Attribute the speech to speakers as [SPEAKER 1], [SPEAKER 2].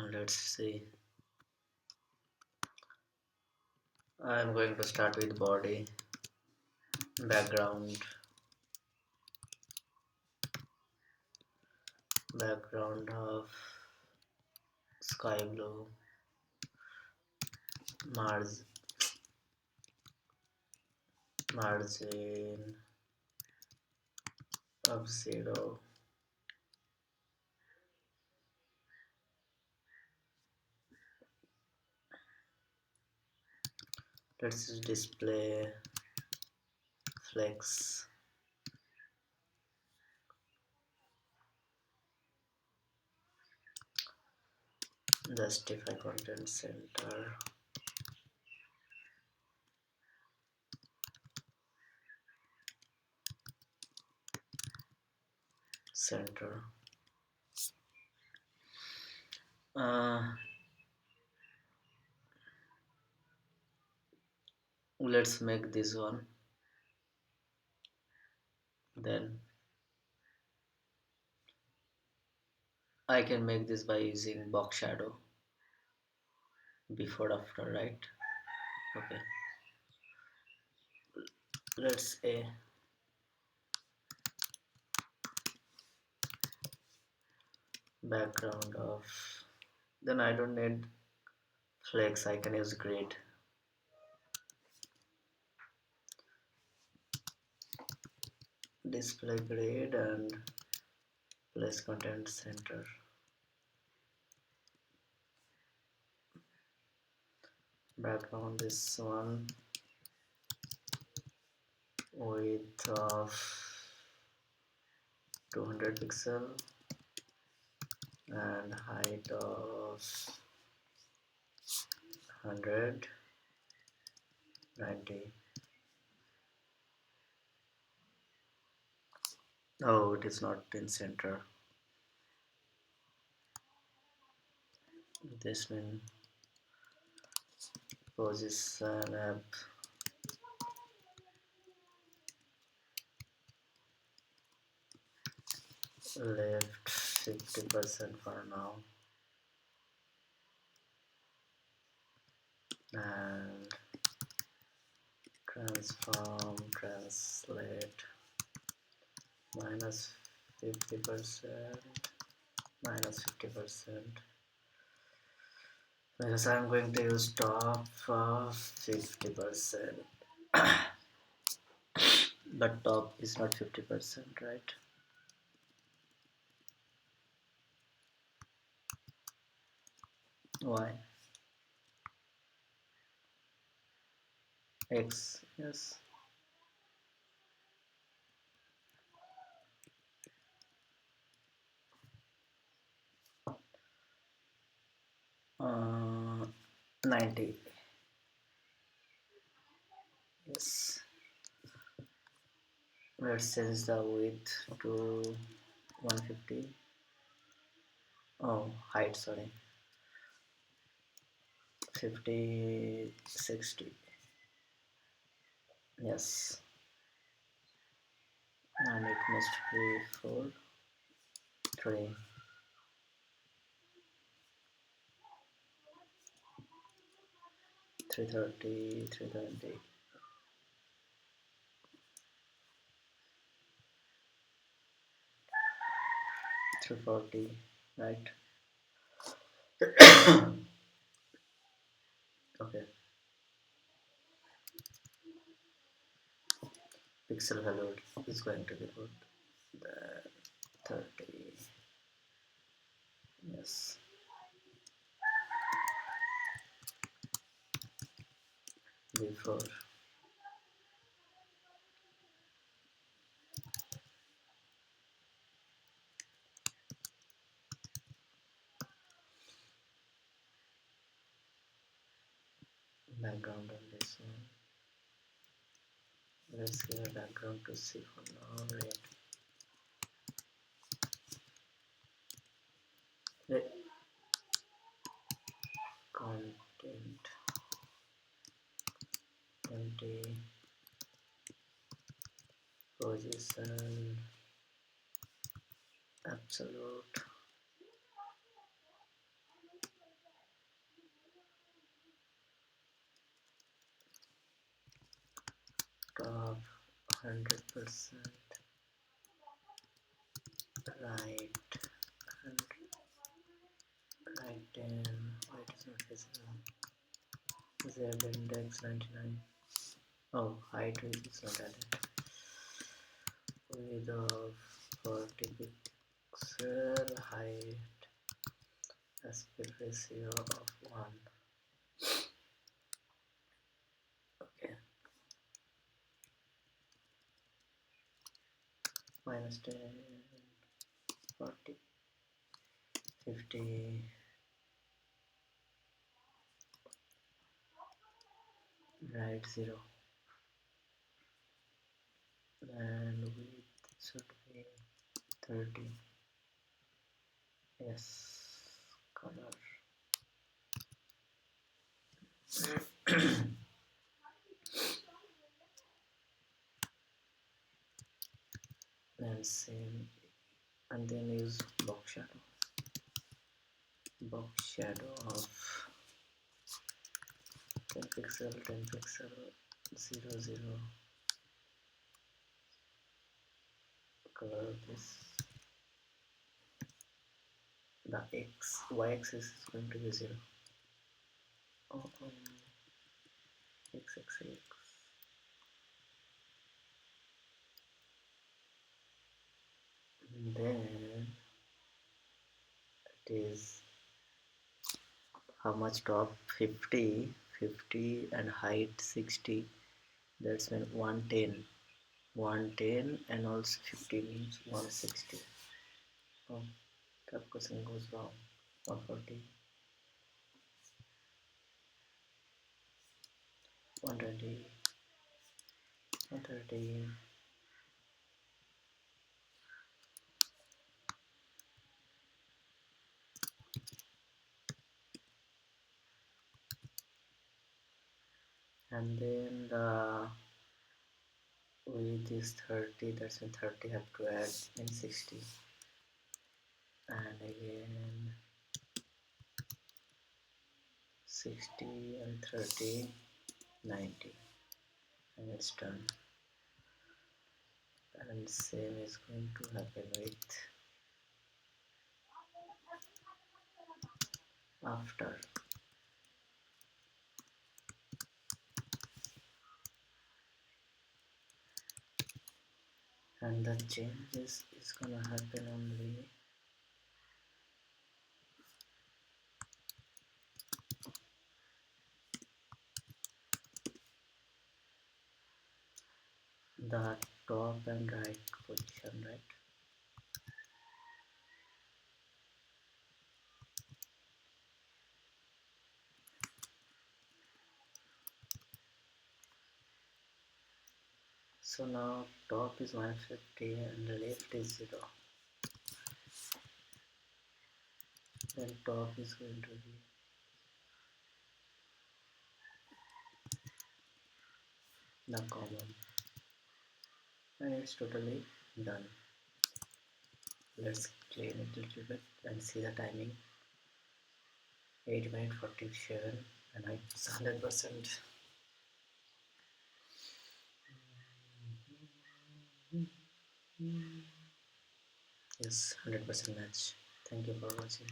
[SPEAKER 1] Let's see. I'm going to start with body, background, of sky blue, margin of 0, let's display flex, justify content center, center. Let's make this one. Then I can make this by using box shadow, before after, right? Okay, let's a background of, then I don't need flex, I can use grid. Display grid and place content center. Background this one, width of 200 pixel and height of 190. Oh, it is not in center. This means position app left 50% for now, and transform translate minus 50%, minus 50%, because I'm going to use top of 50%. But top is not 50%, right? Why? X, yes. uh, 90, yes. Let's change the width to 150. Oh, height, sorry, 50, 60, yes. And it must be 4, 3, 330, 320, 340, right? Okay, pixel value is going to be good. The 30, yes. Before, background on this one. Let's give a background to see for now. Red content empty position absolute 100% right and right 10. Why it is not visible? Z index 99. Oh, height is not added. Width of 40 pixel, height, aspect ratio of 1. Okay. Minus 10, 40, 50, right 0. And width should be 30. Yes. Color. And same, and then use box shadow. Box shadow of 10 pixel, 10 pixel, 0 0. Color this. The y axis is going to be 0. Oh, x x. And then it is how much top 50, 50 and height 60. That's when 110, 110 and also 50 means 160. Oh, calculation goes wrong. 140, 120, 130. And then the width is 30, that's when 30 have to add in 60. And again 60 and 30, 90. And it's done. And same is going to happen with after. And the changes is gonna happen only the top and right position, right? So now top is 150 and the left is 0. Then top is going to be the common. And it's totally done. Let's clean it a little bit and see the timing. 8 minutes 47 and it's 100%. Yes, 100% match. Thank you for watching.